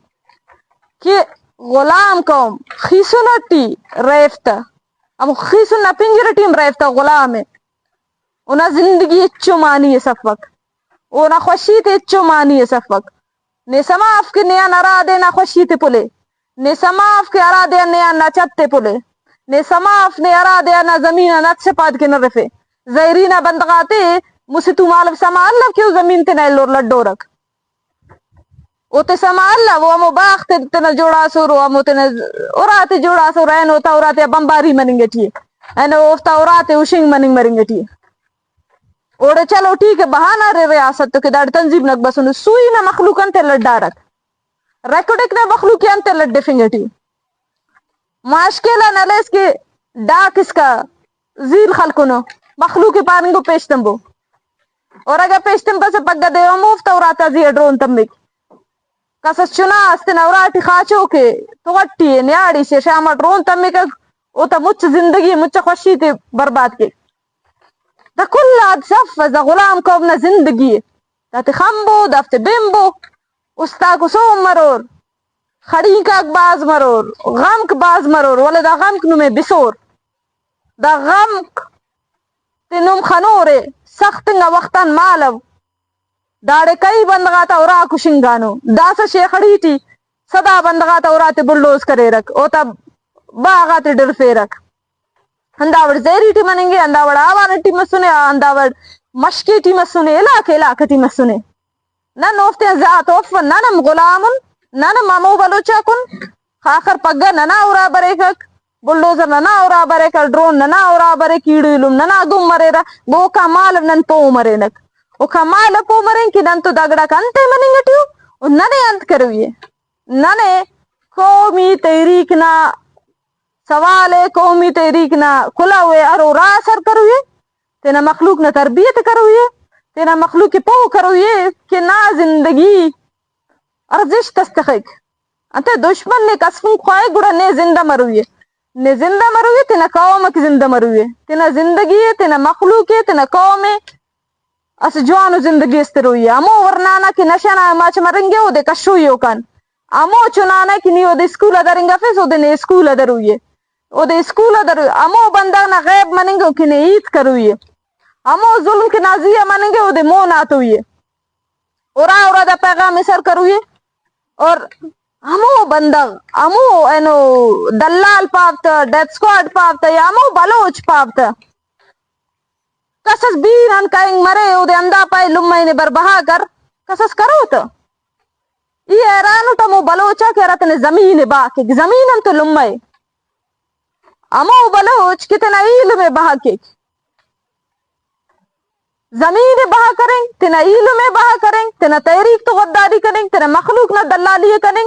کہ غلام قوم خیسونٹی ریفتا ام خیسونا پنجرٹیم ریفتا غلام ہے اونا زندگی اچھو مانی ہے سفق اونا خوشی تے اچھو مانی ہے سفق نے سماف کے نیا نرا دے نا خوشی تے پلے نے سماف کے ارا دے نیا نا چتے پلے نے سماف نے ارا دے نا زمین نت سے پاد کے نہ رفے زہرینا بندغاتے مجھے تو معلوم سما اللہ کیوں زمین تے نیلور لڈو رکھ او تے سما اللہ وہ امو باغ تے نا جوڑا سو رو امو تے نا اوراتے جوڑا سو رہن ہوتا اوراتے بمباری مننگے ٹھیے اینو اوفتا اوراتے اوشنگ مننگ مرنگے ٹھیے اوڑے چلو ٹھیک ہے بہانا رے ریاست تو کہ داڑ تنظیم نک بسنو سوئی نا مخلوقان تے لڈا رکھ ریکوڈک نا مخلوقیان تے لڈے فنگے ٹھیے ماشکیلا نلے اس کے ڈاک اس کا زیل خلقنو مخلوق پاننگو پیشتنبو اور اگر پیشتنبو سے پگا دے مفتا اوراتا زی ڈرون تنبک کسس چنا استن اوراتی خاچو کے تو غٹی نیاڑی سے شاما ڈرون تنبک او تا مچ زندگی مچ خوشی تے برباد کے دا کل آد شف دا غلام قوم نا زندگی دا تی خمبو دافت بمبو استا کو سو مرور خڑی کا باز مرور غم کا باز مرور ولا دا غم کنو میں بسور دا غم تنم خنورے سخت نہ وقتاً مالو داڑے کئی بندغاتا اورا کشنگانو داسا شیخڑی تی صدا بندغاتا اورا تے بلڈوز کرے رکھ او تا باغات ڈرفے رکھ انداوڑ زیری ٹی مننگے انداوڑ آوان ٹی مسنے انداوڑ مشکی ٹی مسنے علاقہ ٹی مسنے نہ نوفتے ذات اوفن نہ نم غلامن نانا مامو بلوچا کن خاخر پگا ننا اورا برے کک بلڈوزر ننا اورا برے کر ڈرون ننا اورا برے کیڑیلوم ننا گم مرے را گو کا مال نن پو مرے نک او کا مال پو مرے کی نن تو دگڑا کنتے منیں گٹیو او ننے انت کروئے ننے قومی تحریک نا سوال قومی تحریک نا کھلا ہوئے ارو را اثر کروئے تینا مخلوق نا تربیت کروئے تینا مخلوق پو کروئے کہ نا زندگی ارزش تستخیق انت دشمن نے قسم خواہ گڑا نے زندہ مروئے نے زندہ مروئے تینا قوم کی زندہ مروئے تینا زندگی ہے تینا مخلوق ہے تینا قوم ہے اس جوانو زندگی استروئے امو ورنانا کی نشانا ماچ مرنگے او دے کشوئیو کن امو چنانا کی نیو دے اسکول ادرنگا فیس او دے نے اسکول ادروئے او دے اسکول در امو بندہ نہ غیب مننگو کنے عید کروئے امو ظلم کے نازیہ مننگے او دے مو ناتوئے اورا دا پیغام سر کروئے اور امو بندہ امو اینو دلال پاپتا ڈیتھ سکواڈ پاپتا یا امو بلوچ پاپتا کسس بیران کائنگ مرے او دے اندہ پائے لمائی نے بربہا کر کسس کرو تا یہ ایرانو تا مو بلوچا کہ رتنے زمین باکے زمینن تو لمائی امو بلوچ کتنا علم بہا کے زمین بہا کریں تینا علم بہا کریں تینا تحریک تو غداری کریں تینا مخلوق نہ دلالی کریں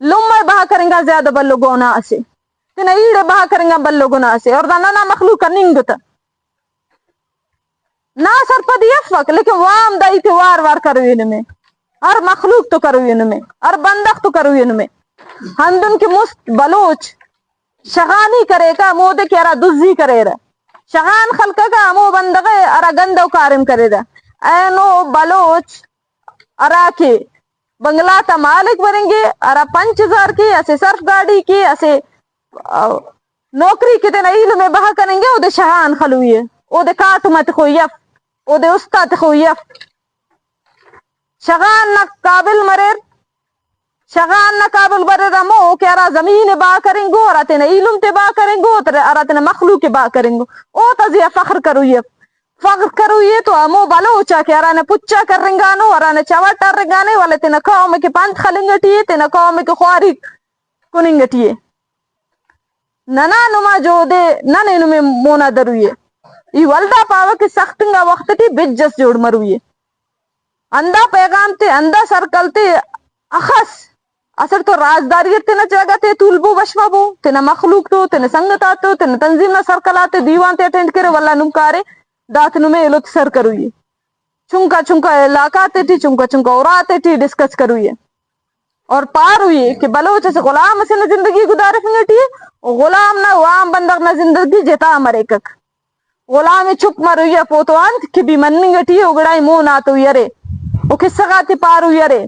لمائی بہا کریں گا زیادہ بلو گونا سے تینا ایڑے بہا کریں گا بلو گونا سے اور دانا مخلوق کرنگتا نا سر پا دی افق لیکن وام دائی تے وار کروی انمیں ہر مخلوق تو کروی انمیں ہر بندق تو کروی انمیں ہندن کے مست بلوچ شغانی کرے کا مودے کی ارا دزی کرے رہا شغان خلقہ کا امو بندغے ارا گندو کارم کرے رہا اینو بلوچ ارا کے بنگلہ تا مالک بریں گے ارا 5000 کی اسے صرف گاڑی کی اسے نوکری کی تے نئیل میں بہا کریں گے او دے شغان خلوئی ہے او دے کاتمت خویف او دے استاد خویف شغان نہ قابل مرر شغان نہ قابل برر امو کہ ارا زمین با کریں گو ارا تینا علم تے با کریں گو ارا تینا مخلوق با کریں گو او تزیہ فخر کروئے فخر کروئے تو امو بلوچا کہ ارا نے پچا کر رنگانو ارا نے چواٹا رنگانے والے تینا قوم کے پانت خلنگٹیے تینا قوم کے خواری کننگٹیے ننا نما جو دے ننے نمے مونا دروئے ای والدہ پاوا کہ سختنگا وقت تی بجس جوڑ مروئے اندہ پیغام تے اندہ سرکل تے اخص اثر تو رازداریت تینا جگہ تے طولبو بشما بو تینا مخلوق تو تینا سنگتا تو تینا تنظیم نہ سرکلاتے دیوان تے اٹینڈ کرے واللہ نمکارے دات نمے علت سر کروئے چنکا چنکا علاقہ تے ٹی چنکا چنکا اوراتے ٹی ڈسکس کروئے اور پار ہوئے کہ بلوچ سے غلام سے نہ زندگی گزارے فنگٹی غلام نہ وام بندق نہ زندگی جتا مرے کک غلام چپ مروئے پوتو انت کی بھی مننگٹی اگڑائی مو ناتو یرے او کس سگاتی پار ہوئے یرے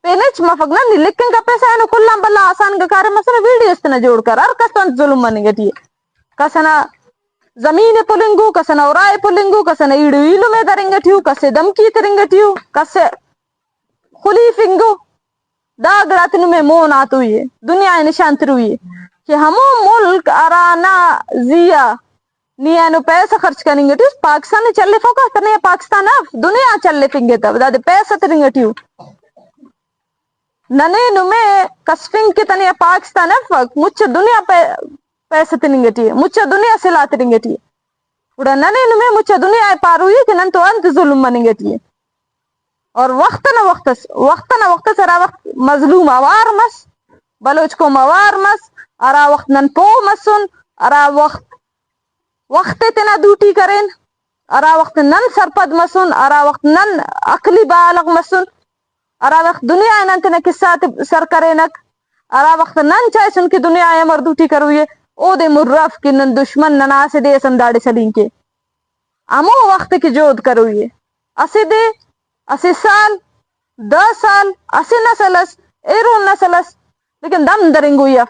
پینچ مفقنا نہیں لیکن کا پیسہ ہے کلا بلا آسان کا کارے مثلا ویڈیو استنا جوڑ کر ہر کس تو ظلم مننگٹی کسنا زمین پلنگو کسنا اورائے پلنگو کسنا ایڈو ایلو میں درنگٹیو کسے دمکی ترنگٹیو کسے خلیفنگو داگراتنو میں مون آتوئی ہے دنیا نشان تروئی ہے کہ ہمو ملک ارانا زیا نیانو پیسہ خرچ کریں گے پاکستان چلے فوکا کرنے پاکستان اف دنیا چلے فنگے تب دادے پیسہ ترنگٹیو ننے نمے کسفنگ کے تنیا پاکستان اف مجھے دنیا پیسہ ترنگٹی ہے مجھے دنیا سلا ترنگٹی ہے اڑا ننے نمے مجھے دنیا پاروئی ہے کہ نن تو انت ظلم مننگٹی ہے اور وقت نہ وقت سرا وقت مظلوم اوار مس بلوچ کو موار مس ارا وقت نن پو مسن ارا وقت تینا دوٹی کریں ارا وقت نن سرپد مسن ارا وقت نن عقلی بالغ مسن ارا وقت دنیا نن تینا کسات سر کرینک ارا وقت نن چاہے سن کی دنیا امر دوٹی کروئے او دے مرف کی نن دشمن ننا سے دے سنداڑے سلین کے امو وقت کی جود کروئے اسے دے اسی سال 10 سال اسی نسلس ایرون نسلس لیکن دم درنگوئی اف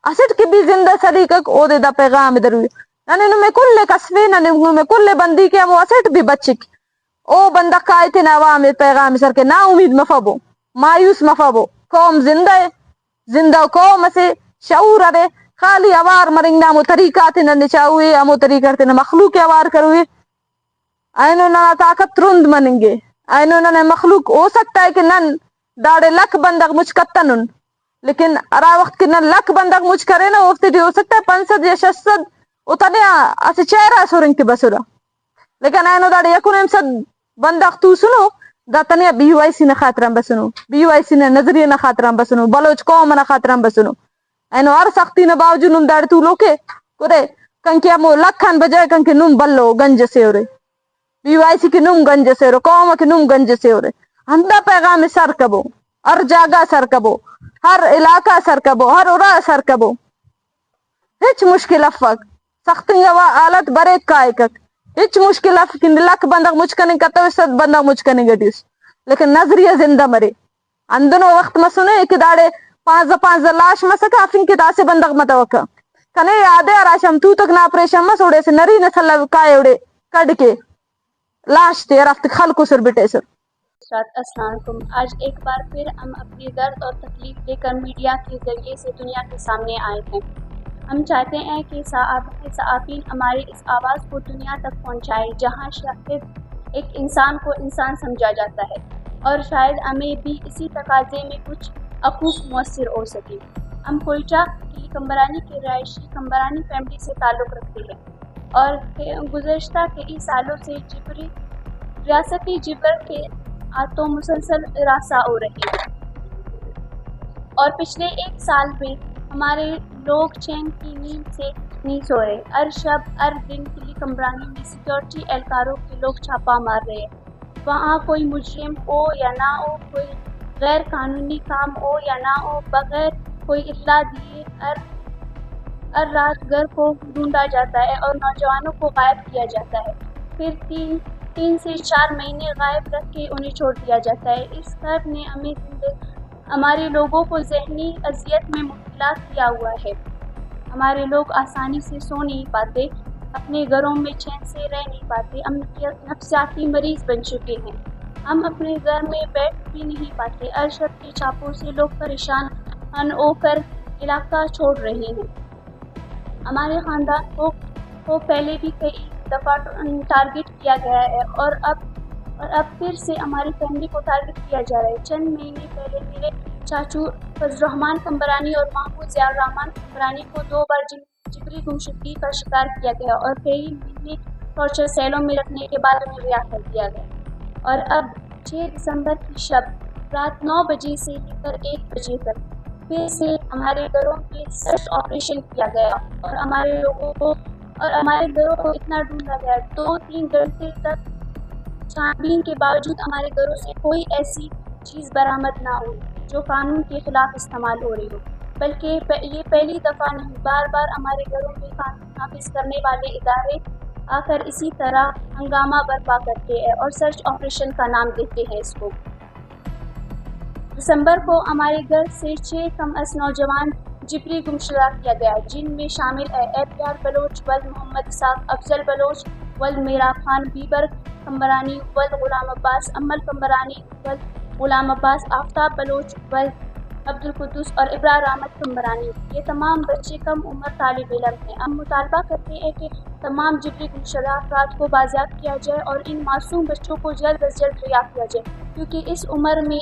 اسٹ کی بھی زندہ سلیقک او دے دا پیغام دروئی نانے نو میں کل کسوے نانے نو میں کل بندی کے امو اسٹ بھی بچک او بندہ قائتے نوام پیغام سر کے نا امید مفابو مایوس مفابو قوم زندہ ہے زندہ قوم سے شعور ارے خالی اوار مرنگ نامو طریقات ننے چاہوئے امو طریقات ننے مخلوق اوار کروئے اینو نا طاقت رند مننگے اینو نن مخلوق ہو سکتا ہے کہ نن داڑے لکھ بندق مجھ کتنن لیکن ارا وقت کہ نن لکھ بندق مجھ کرے نا وقت ہو سکتا ہے 500 یا 600 اتنیا اسے چہرہ سورنگ کی بسورا لیکن اینو داڑے یکون امسد بندق تو سنو دا تنیا بی وائی سی نا خاطران بسنو بی وائی سی نا نظریہ نا خاطران بسنو بلوچ قوم نا خاطران بسنو اینو ہر سختی نا باوجود نم داڑے تو لوکے کرے کنکی امو لکھان بجائے کنکی نم بلو گنج سے ہو رہے بی وائی سی کی نم گنج سے ہو رہے قوم کی نم گنج سے ہو رہے اندہ پیغام سر کبو ہر جاگہ سر کبو ہر علاقہ سر کبو ہر اورا سر کبو ہچ مشکل افق سختنگا و آلت بریک کائکک ہچ مشکل افق لکھ بندق مجھ کنیں کتو 100 بندق مجھ کنیں گٹیس لیکن نظریہ زندہ مرے اندنو وقت مسونے کہ داڑے पांच लाश मसक आफिन के दासे बंदक मतवक कने यादे आराशम तू तक ना ऑपरेशन मस उड़े से नरी नसल का उड़े कड के लाश ते रफ्त खल को सर बेटे सर। अस्सलाम वालेकुम। आज एक बार फिर हम अपनी दर्द और तकलीफ लेकर मीडिया के जरिए से दुनिया के सामने आए हैं। हम चाहते हैं कि सहाफ़ीन हमारी इस आवाज़ को दुनिया तक पहुंचाए, जहां शायद एक इंसान को इंसान समझा जाता है, और शायद हमें भी इसी तकाजे में कुछ अकूफ मुयस्सर हो सके। हम कोयटा की कम्बरानी के रहायशी कम्बरानी फैमिली से ताल्लुक़ रखते हैं और गुज़श्ता कई सालों से रियासती जिबर के हाथों मुसलसल रासा हो रहे हैं, और पिछले एक साल में हमारे लोग चैन की नींद से नहीं सो रहे। हर शब हर दिन किली कम्बरानी में सिक्योरिटी एहलकारों के लोग छापा मार रहे हैं। वहाँ कोई मुजरिम हो या ना हो, कोई गैर कानूनी काम हो या ना हो, बगैर कोई इत्तला दिए हर रात घर को ढूंढा जाता है और नौजवानों को गायब किया जाता है। फिर तीन से 4 महीने गायब रख के उन्हें छोड़ दिया जाता है। इस दर्द ने हमारे लोगों को ज़हनी अजियत में मुब्तला किया हुआ है। हमारे लोग आसानी से सो नहीं पाते, अपने घरों में चैन से रह नहीं पाते। हम नफ्सियाती मरीज बन चुके हैं। हम अपने घर में बैठ भी नहीं पाते। अरशद के छापों से लोग परेशान होकर इलाका छोड़ रहे हैं। हमारे ख़ानदान को पहले भी कई दफ़ा टारगेट किया गया है, और अब फिर से हमारी फैमिली को टारगेट किया जा रहा है। चंद महीने पहले मेरे चाचू फजलरहमान कम्बरानी और महमूद ज़ियाउर रहमान कम्बरानी को 2 बार जिगरी गुमशुदगी का शिकार किया गया, और कई महीने टॉर्चर सेलों में रखने के बाद उन्हें रिहा कर दिया गया। और अब 6 दिसंबर की शब रात 9 बजे से लेकर 1 बजे तक फिर से हमारे घरों में सर्च ऑपरेशन किया गया, और हमारे घरों को इतना ढूंढा गया। 2-3 घंटे तक छानबीन के बावजूद हमारे घरों से कोई ऐसी चीज़ बरामद ना हुई जो कानून के खिलाफ इस्तेमाल हो रही हो, बल्कि ये पहली दफ़ा नहीं, बार बार हमारे घरों में कानून नाफिज करने वाले इदारे आकर इसी तरह हंगामा बर्पा करते हैं और सर्च ऑपरेशन का नाम देते हैं इसको। दिसंबर को हमारे घर से 6 कम-अज़ नौजवान जिबरी गुमशुदा किया गया, जिनमें शामिल है एपीआर बलोच, वल्द मोहम्मद इसाक, अफजल बलोच, वल्द मेरा खान, बीबर कम्बरानी, वल्द गुलाम अब्बास, अम्मल कम्बरानी, वल्द गुलाम अब्बास, आफ्ताब बलोच, वल्द अब्दुल कुद्दूस और इब्रार अहमद कम्बरानी। ये तमाम बच्चे कम उम्र तालिब इल्म हैं। हम मुतालबा करते हैं कि तमाम जिबरी गुमशुदा अफराद को बाजियाब किया जाए और इन मासूम बच्चों को जल्द अज जल्द रिहा किया जाए, क्योंकि इस उम्र में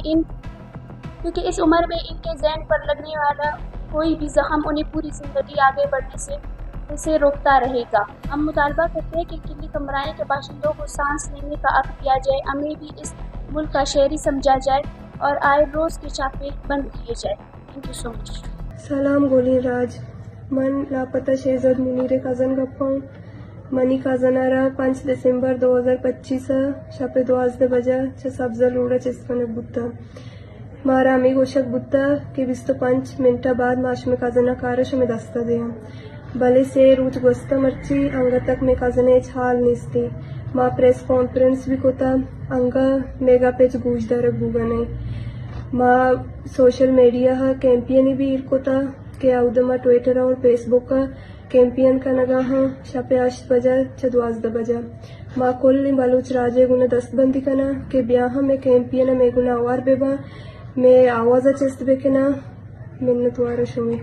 इनके ज़हन पर लगने वाला कोई भी ज़ख्म उन्हें पूरी ज़िंदगी आगे बढ़ने से रोकता रहेगा। हम मुतालबा करते हैं कि किली कम्बरानी के बाशिंदों को सांस लेने का हक दिया जाए, हमें भी इस मुल्क का शहरी समझा जाए और आए रोज़ के छापे बंद किए जाए। Thank you so much. सलाम गोली राज मन लापता शहजाद मुनीर काजन गप्पा मनी काजनारा 5 दिसंबर 2025 छापे 12 बजा अफजल उड़ा चस्पन बुत्ता मारा अमी गोशक बुत्ता के 25 मिनटा बाद माश में काजना कारश में दस्ता दिया भले से रूच गोस्ता मर्ची अंगा तक में काजने छाल निस्ती माँ प्रेस कॉन्फ्रेंस भी कोता अंगा मेगा पेज गूजदार गूगने माँ सोशल मीडिया हा कैंपियन भी इरकोता के आउदमा ट्विटर और फेसबुक का कैंपियन का नगा हाँ छापे 8 बजा 12 बजा माँ कुल बलूच राजे गुना दस्तबंदी कना के ब्याह में कैंपियन में गुना आवार बेबा मैं आवाज़ चेस्ट बेकना मिन्नत वारा शुमी।